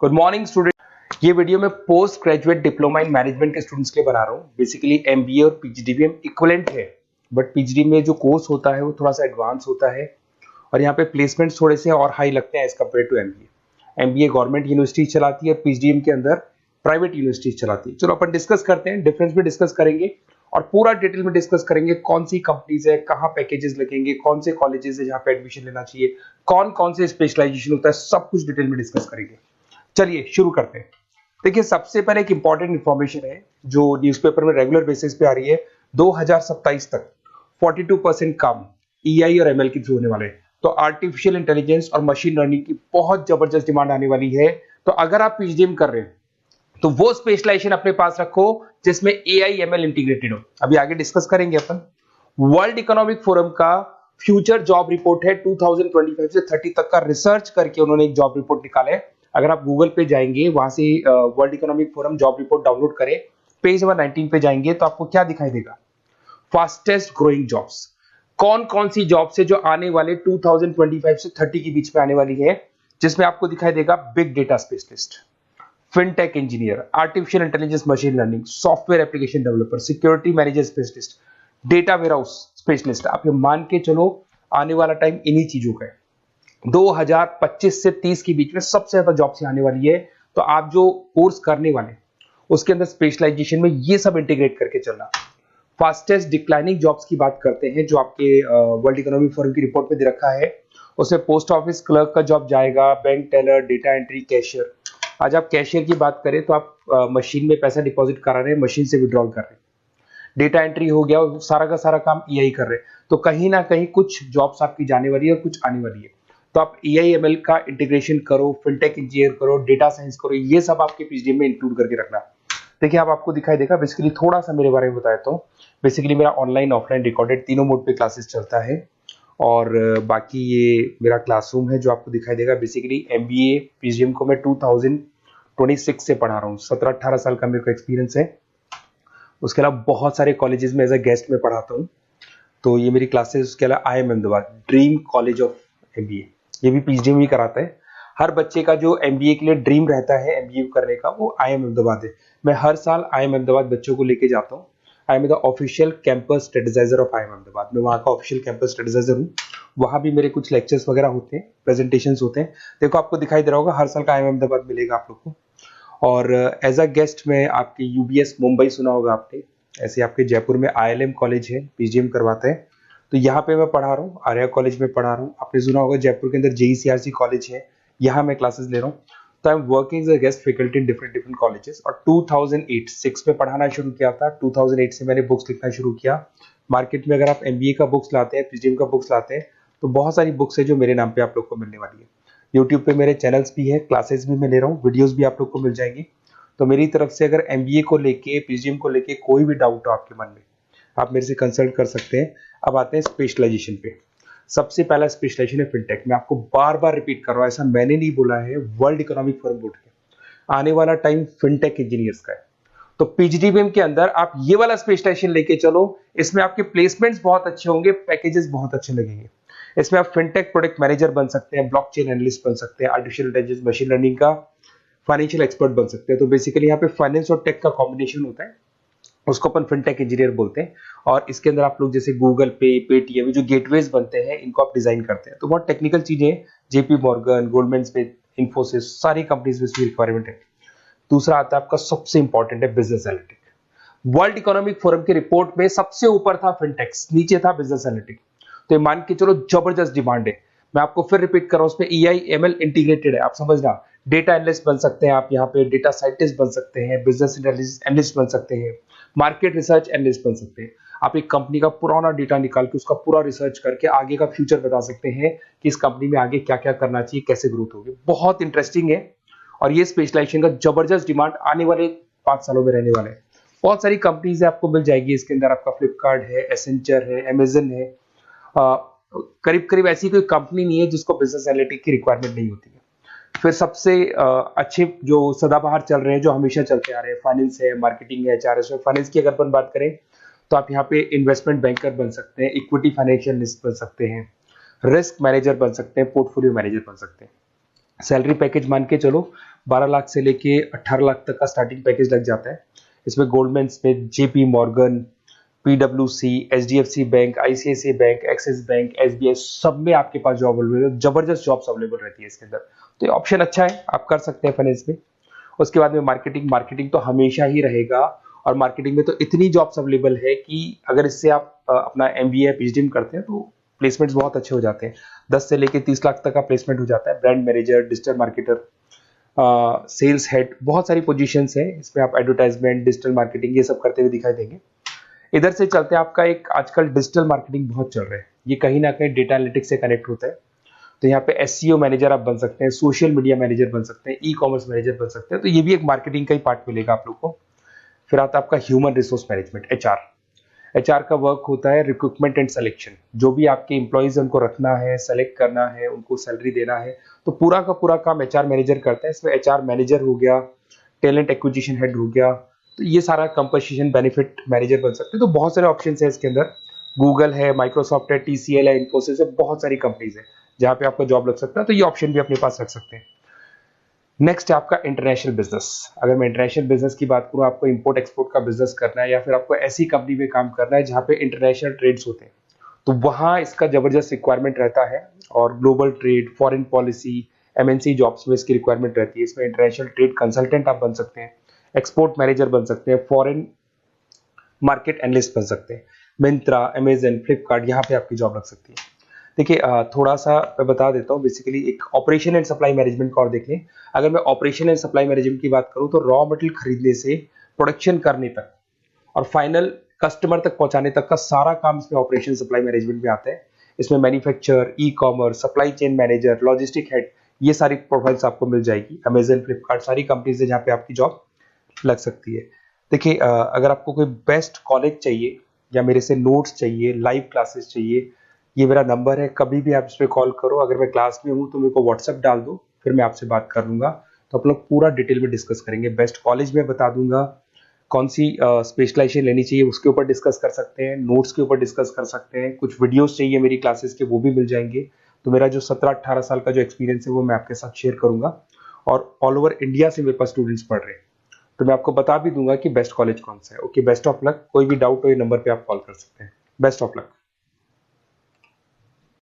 Good morning student. ये video मैं post graduate diploma in management के स्टूडेंट्स के लिए बना रहा हूँ। बेसिकली एमबीए और पीजीडीबीएम इक्विवेलेंट है, बट पीजीडी में जो कोर्स होता है वो थोड़ा सा एडवांस होता है और यहाँ पे प्लेसमेंट्स थोड़े से और हाई लगते हैं as compared to MBA. MBA government university चलाती है, पीजीडीएम के अंदर प्राइवेट यूनिवर्सिटी चलाती है। चलो अपन डिस्कस करते हैं, डिफरेंस भी डिस्कस करेंगे और पूरा डिटेल में डिस्कस करेंगे कौन सी कंपनीज है, कहाँ पैकेजेस लगेंगे, कौन से कॉलेजेस है जहाँ पे एडमिशन लेना चाहिए, कौन कौन से स्पेशलाइजेशन होता है, सब कुछ डिटेल में डिस्कस करेंगे। चलिए शुरू करते हैं। देखिए सबसे पहले एक इंपॉर्टेंट इंफॉर्मेशन है जो न्यूज़पेपर में रेगुलर बेसिस पे आ रही है। 2027 तक 42% काम ईआई और एमएल के थ्रू होने वाले हैं। तो आर्टिफिशियल इंटेलिजेंस और मशीन लर्निंग की बहुत जबरदस्त डिमांड आने वाली है। तो अगर आप पीजीडीएम कर रहे हैं तो वो स्पेशलाइजेशन अपने पास रखो जिसमें एआई एमएल इंटीग्रेटेड हो। अभी आगे डिस्कस करेंगे अपन। वर्ल्ड इकोनॉमिक फोरम का फ्यूचर जॉब रिपोर्ट है 2025 से 30 तक का रिसर्च करके उन्होंने एक जॉब रिपोर्ट निकाला है। अगर आप गूगल पे जाएंगे वहां से world economic forum job report download करें, पेज नंबर 19 पे जाएंगे तो आपको क्या दिखाई देगा, फास्टेस्ट ग्रोइंग जॉब्स। कौन कौन सी जॉब्स है जो आने वाले 2025 से 30 के बीच में आने वाली है, जिसमें आपको दिखाई देगा big data specialist, fintech engineer, artificial intelligence machine learning, software application developer, security manager specialist, data warehouse specialist. आप ये मान के चलो आने वाला टाइम इन्हीं चीजों का है। 2025 से 30 के बीच में सबसे ज्यादा जॉब्स आने वाली है। तो आप जो कोर्स करने वाले उसके अंदर स्पेशलाइजेशन में ये सब इंटीग्रेट करके चलना। फास्टेस्ट डिक्लाइनिंग जॉब्स की बात करते हैं जो आपके वर्ल्ड इकोनॉमिक फोरम की रिपोर्ट में दे रखा है। उसमें पोस्ट ऑफिस क्लर्क का जॉब जाएगा, bank teller, data entry, cashier. आज आप कैशियर की बात करें तो आप मशीन में पैसा डिपॉजिट करा रहे हैं, मशीन से विड्रॉल कर रहे हैं। डेटा एंट्री हो गया, सारा का सारा काम ईआई कर रहे हैं। तो कहीं ना कहीं कुछ जॉब्स आपकी जाने वाली है और कुछ आने वाली है। तो आप एआई एमएल का इंटीग्रेशन करो, फिनटेक इंजीनियर करो, डेटा साइंस करो, ये सब आपके पीजीडीएम में इंक्लूड करके रखना। देखिए अब आपको दिखाई देगा। बेसिकली थोड़ा सा मेरे बारे में बताया तो बेसिकली मेरा ऑनलाइन ऑफलाइन रिकॉर्डेड तीनों मोड पे क्लासेस चलता है और बाकी ये मेरा क्लासरूम है जो आपको दिखाई देगा। बेसिकली एमबीए पीजीडीएम को मैं 2026 से पढ़ा रहा हूँ। 17-18 साल का मेरे को एक्सपीरियंस है। उसके अलावा बहुत सारे कॉलेजेस में एज अ गेस्ट में पढ़ाता हूँ। तो ये मेरी क्लासेस, उसके अलावा IIM Ahmedabad dream college of MBA, ये भी पीजीडीएम ही कराता है। हर बच्चे का जो एमबीए के लिए ड्रीम रहता है एमबीए करने का, वो आईएम अहमदाबाद है। मैं हर साल आईएम अहमदाबाद बच्चों को लेके जाता हूँ। I am the official campus strategizer of IIM Ahmedabad. मैं वहाँ का ऑफिशियल कैंपस स्ट्रेटेजाइजर हूँ। वहाँ भी मेरे कुछ लेक्चर्स वगैरह होते हैं, प्रेजेंटेशंस होते हैं। देखो आपको दिखाई दे रहा होगा, हर साल का आईएम अहमदाबाद मिलेगा आप लोग को। और एज अ गेस्ट में आपके यूबीएस मुंबई सुना होगा आपने, ऐसे आपके जयपुर में आईएलएम कॉलेज है, पीजीडीएम करवाता है। तो यहाँ पे मैं पढ़ा रहा हूँ, आर्या कॉलेज में पढ़ा रहा हूँ। आपने सुना होगा जयपुर के अंदर जेईसीआरसी कॉलेज है, यहाँ मैं क्लासेस ले रहा हूँ। तो I am working as a guest faculty in different different colleges. और 2008-6 में पढ़ाना शुरू किया था। 2008 से मैंने बुक्स लिखना शुरू किया। मार्केट में अगर आप एमबीए का बुक्स लाते हैं, पीजीडीएम का बुक्स लाते हैं, तो बहुत सारी बुक्स है जो मेरे नाम पे आप लोग को मिलने वाली है। यूट्यूब पे मेरे चैनल्स भी है, क्लासेस भी मैं ले रहा हूँ, वीडियोस भी आप लोग को मिल जाएंगी। तो मेरी तरफ से अगर एमबीए को लेके, पीजीडीएम को लेके कोई भी डाउट हो आपके मन में, आप मेरे से कंसल्ट कर सकते हैं। अब आते हैं स्पेशलाइजेशन पे। सबसे पहला स्पेशलाइजेशन है फिनटेक। मैं आपको बार बार रिपीट कर रहा हूँ, ऐसा मैंने नहीं बोला है, वर्ल्ड इकोनॉमिक फोरम बोर्ड के। आने वाला टाइम फिनटेक इंजीनियर्स का है। तो पीजीडीबीएम के अंदर आप ये वाला स्पेशलाइजेशन लेके चलो। इसमें आपके प्लेसमेंट्स बहुत अच्छे होंगे, पैकेजेस बहुत अच्छे लगेंगे। इसमें आप फिनटेक प्रोडक्ट मैनेजर बन सकते हैं, ब्लॉकचेन एनालिस्ट बन सकते हैं, आर्टिफिशियल इंटेलिजेंस मशीन लर्निंग का फाइनेंशियल एक्सपर्ट बन सकते हैं। तो बेसिकली यहाँ पे फाइनेंस और टेक का कॉम्बिनेशन होता है, उसको अपन फिनटेक इंजीनियर बोलते हैं। और इसके अंदर आप लोग जैसे गूगल पे, पेटीएम, जो गेटवेज बनते हैं, इनको आप डिजाइन करते हैं। तो बहुत टेक्निकल चीजें हैं। JP Morgan, Goldman Smith, Infosys, सारी कंपनीज में इसकी रिक्वायरमेंट है। दूसरा आता है आपका सबसे इंपॉर्टेंट है business analytic. World economic forum की रिपोर्ट में सबसे ऊपर था फिनटेक्स, नीचे था बिजनेस एनालिटिक। तो ये मान के चलो जबरदस्त डिमांड है। मैं आपको फिर रिपीट कर रहा हूं, उसमें ईआई एमएल इंटीग्रेटेड है, आप समझना। डेटा एनालिस्ट बन सकते हैं आप, यहाँ पे डेटा साइंटिस्ट बन सकते हैं, बिजनेस एनालिस्ट बन सकते हैं, मार्केट रिसर्च एनालिस्ट बन सकते हैं। आप एक कंपनी का पुराना डेटा निकाल के उसका पूरा रिसर्च करके आगे का फ्यूचर बता सकते हैं कि इस कंपनी में आगे क्या क्या करना चाहिए, कैसे ग्रोथ होगी। बहुत इंटरेस्टिंग है और ये स्पेशलाइजेशन का जबरदस्त डिमांड आने वाले 5 सालों में रहने वाले हैं। बहुत सारी कंपनीज आपको मिल जाएगी इसके अंदर। आपका फ्लिपकार्ट है, एसेंचर है, अमेजन है। करीब करीब ऐसी कोई कंपनी नहीं है जिसको बिजनेस एनालिटिक की रिक्वायरमेंट नहीं होती है। फिर सबसे अच्छे जो सदाबहार चल रहे हैं, जो हमेशा चलते आ रहे हैं, फाइनेंस है, मार्केटिंग है, एचआर है। फाइनेंस की अगर अपन बात करें तो आप यहाँ पे इन्वेस्टमेंट बैंकर बन सकते हैं, इक्विटी फाइनेंशियल बन सकते हैं, रिस्क मैनेजर बन सकते हैं, पोर्टफोलियो मैनेजर बन सकते हैं। सैलरी पैकेज मान के चलो 12 लाख से लेके 18 लाख तक का स्टार्टिंग पैकेज लग जाता है। इसमें गोल्डमैन स्मिथ, जेपी मॉर्गन, पीडब्ल्यूसी, HDFC bank, ICICI bank, Axis bank, SBI, सब में आपके पास जॉब अवेलेबल है। जबरदस्त जॉब्स अवेलेबल रहती है इसके अंदर, तो ये ऑप्शन अच्छा है, आप कर सकते हैं फाइनेंस में। उसके बाद में मार्केटिंग, मार्केटिंग तो हमेशा ही रहेगा, और मार्केटिंग में तो इतनी जॉब्स अवेलेबल है कि अगर इससे आप अपना एमबीए पीएचडी करते हैं तो प्लेसमेंट्स बहुत अच्छे हो जाते हैं। 10 से लेके 30 लाख तक का प्लेसमेंट हो जाता है। Brand manager, digital marketer, sales head, बहुत सारी पोजीशंस है इसमें। आप एडवर्टाइजमेंट, डिजिटल मार्केटिंग, ये सब करते हुए दिखाई देंगे। इधर से चलते हैं, आपका एक आजकल डिजिटल मार्केटिंग बहुत चल रहा है, ये कहीं ना कहीं डेटा एनालिटिक्स से कनेक्ट होता है। तो यहाँ पे एसईओ मैनेजर आप बन सकते हैं, सोशल मीडिया मैनेजर बन सकते हैं, ई कॉमर्स मैनेजर बन सकते हैं, तो ये भी एक मार्केटिंग का ही पार्ट मिलेगा आप लोग को। फिर आता है आपका human resource management, HR. HR का वर्क होता है रिक्रूटमेंट एंड सिलेक्शन। जो भी आपके एम्प्लॉइज उनको रखना है, सेलेक्ट करना है, उनको सैलरी देना है, तो पूरा का पूरा काम एचआर मैनेजर करता है। इसमें एचआर मैनेजर हो गया, टैलेंट एक्विजिशन हेड हो गया, तो ये सारा कंपनसेशन बेनिफिट मैनेजर बन सकते हैं। तो बहुत सारे ऑप्शन है इसके अंदर। गूगल है, माइक्रोसॉफ्ट है, टीसीएल है, इन्फोसिस है, बहुत सारी कंपनीज है जहाँ पे आपका जॉब लग सकता है, तो ये ऑप्शन भी अपने पास रख सकते हैं। नेक्स्ट है आपका इंटरनेशनल बिजनेस। अगर मैं इंटरनेशनल बिजनेस की बात करूँ, आपको इंपोर्ट एक्सपोर्ट का बिजनेस करना है, या फिर आपको ऐसी कंपनी में काम करना है जहाँ पे इंटरनेशनल ट्रेड्स होते हैं, तो वहाँ इसका जबरदस्त रिक्वायरमेंट रहता है। और global trade, foreign policy, MNC jobs में इसकी रिक्वायरमेंट रहती है। इसमें इंटरनेशनल ट्रेड कंसल्टेंट आप बन सकते हैं, एक्सपोर्ट मैनेजर बन सकते हैं, फॉरेन मार्केट एनालिस्ट बन सकते हैं। मिंत्रा, अमेजन, फ्लिपकार्ट, यहाँ पे आपकी जॉब लग सकती है। देखिए थोड़ा सा मैं बता देता हूँ। बेसिकली एक ऑपरेशन एंड सप्लाई मैनेजमेंट का और देख लें। अगर मैं ऑपरेशन एंड सप्लाई मैनेजमेंट की बात करूँ, तो रॉ मटेरियल खरीदने से प्रोडक्शन करने तक और फाइनल कस्टमर तक पहुंचाने तक का सारा काम इसमें ऑपरेशन सप्लाई मैनेजमेंट में आता है। इसमें manufacture, e commerce, supply chain manager, logistic head, ये सारी प्रोफाइल्स आपको मिल जाएगी। अमेजन, फ्लिपकार्ट, सारी कंपनीज है जहाँ पे आपकी जॉब लग सकती है। देखिए अगर आपको कोई बेस्ट कॉलेज चाहिए, या मेरे से नोट्स चाहिए, लाइव क्लासेस चाहिए, ये मेरा नंबर है, कभी भी आप इस पर कॉल करो। अगर मैं क्लास में हूँ तो मेरे को व्हाट्सएप डाल दो, फिर मैं आपसे बात कर लूंगा। तो आप लोग पूरा डिटेल में डिस्कस करेंगे। बेस्ट कॉलेज में बता दूंगा, कौन सी स्पेशलाइजेशन लेनी चाहिए उसके ऊपर डिस्कस कर सकते हैं, नोट्स के ऊपर डिस्कस कर सकते हैं, कुछ वीडियोस चाहिए मेरी क्लासेस के, वो भी मिल जाएंगे। तो मेरा जो 17-18 साल का जो एक्सपीरियंस है वो मैं आपके साथ शेयर करूंगा। और ऑल ओवर इंडिया से मेरे पास स्टूडेंट्स पढ़ रहे हैं, तो मैं आपको बता भी दूंगा कि बेस्ट कॉलेज कौन सा है। Okay, best of luck. कोई भी डाउट हो ये नंबर पे आप कॉल कर सकते हैं। Best of luck.